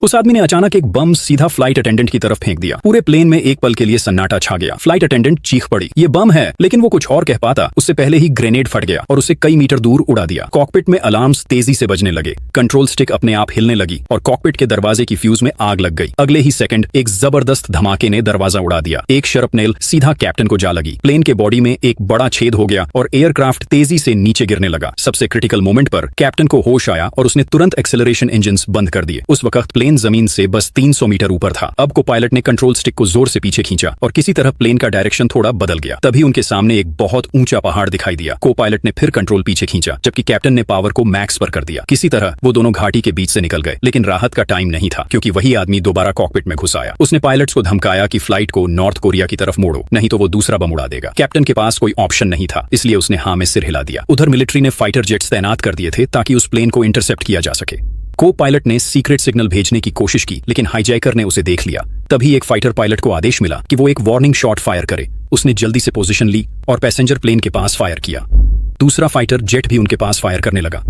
उस आदमी ने अचानक एक बम सीधा फ्लाइट अटेंडेंट की तरफ फेंक दिया। पूरे प्लेन में एक पल के लिए सन्नाटा छा गया। फ्लाइट अटेंडेंट चीख पड़ी, ये बम है, लेकिन वो कुछ और कह पाता उससे पहले ही ग्रेनेड फट गया और उसे कई मीटर दूर उड़ा दिया। कॉकपिट में अलार्म्स तेजी से बजने लगे, कंट्रोल स्टिक अपने आप हिलने लगी और कॉकपिट के दरवाजे की फ्यूज में आग लग गई। अगले ही सेकंड एक जबरदस्त धमाके ने दरवाजा उड़ा दिया। एक शरपनेल सीधा कैप्टन को जा लगी। प्लेन के बॉडी में एक बड़ा छेद हो गया और एयरक्राफ्ट तेजी से नीचे गिरने लगा। सबसे क्रिटिकल मोमेंट पर कैप्टन को होश आया और उसने तुरंत एक्सेलरेशन इंजन्स बंद कर दिए। उस वक्त प्लेन जमीन से बस 300 मीटर ऊपर था। अब को पायलट ने कंट्रोल स्टिक को जोर से पीछे खींचा और किसी तरह प्लेन का डायरेक्शन थोड़ा बदल गया। तभी उनके सामने एक बहुत ऊंचा पहाड़ दिखाई दिया। को पायलट ने फिर कंट्रोल पीछे खींचा, जबकि कैप्टन ने पावर को मैक्स पर कर दिया। किसी तरह वो दोनों घाटी के बीच से निकल गए, लेकिन राहत का टाइम नहीं था, क्योंकि वही आदमी दोबारा कॉकपिट में घुस आया। उसने पायलट्स को धमकाया कि फ्लाइट को नॉर्थ कोरिया की तरफ मोड़ो, नहीं तो वो दूसरा बम उड़ा देगा। कैप्टन के पास कोई ऑप्शन नहीं था, इसलिए उसने हाँ में सिर हिला दिया। उधर मिलिट्री ने फाइटर जेट्स तैनात कर दिए थे ताकि उस प्लेन को इंटरसेप्ट किया जा सके। को पायलट ने सीक्रेट सिग्नल भेजने की कोशिश की, लेकिन हाईजैकर ने उसे देख लिया। तभी एक फाइटर पायलट को आदेश मिला कि वो एक वार्निंग शॉट फायर करे। उसने जल्दी से पोजीशन ली और पैसेंजर प्लेन के पास फायर किया। दूसरा फाइटर जेट भी उनके पास फायर करने लगा,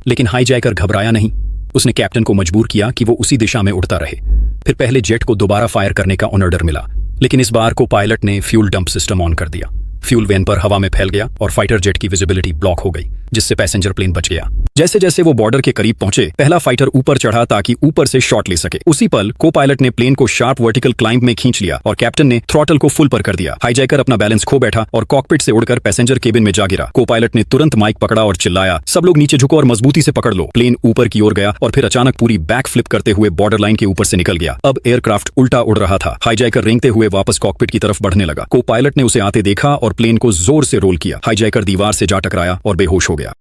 लेकिन हाईजैकर घबराया नहीं। उसने कैप्टन को मजबूर किया कि वो उसी दिशा में उड़ता रहे। फिर पहले जेट को दोबारा फायर करने का ऑर्डर मिला, लेकिन इस बार को पायलट ने फ्यूल डंप सिस्टम ऑन कर दिया। फ्यूल वैन पर हवा में फैल गया और फाइटर जेट की विजिबिलिटी ब्लॉक हो गई, जिससे पैसेंजर प्लेन बच गया। जैसे जैसे वो बॉर्डर के करीब पहुंचे, पहला फाइटर ऊपर चढ़ा ताकि ऊपर से शॉट ले सके। उसी पल को पायलट ने प्लेन को शार्प वर्टिकल क्लाइंब में खींच लिया और कैप्टन ने थ्रॉटल को फुल पर कर दिया। हाईजैकर अपना बैलेंस खो बैठा और कॉकपिट से उड़कर पैसेंजर केबिन में जा गिरा। को पायलट ने तुरंत माइक पकड़ा और चिल्लाया, सब लोग नीचे झुको और मजबूती से पकड़ लो। प्लेन ऊपर की ओर गया और फिर अचानक पूरी बैक फ्लिप करते हुए बॉर्डर लाइन के ऊपर से निकल गया। अब एयरक्राफ्ट उल्टा उड़ रहा था। हाईजैकर रेंगते हुए वापस कॉकपिट की तरफ बढ़ने लगा। को पायलट ने उसे आते देखा और प्लेन को जोर से रोल किया। हाईजैकर दीवार से जा टकराया और बेहोश हो गया।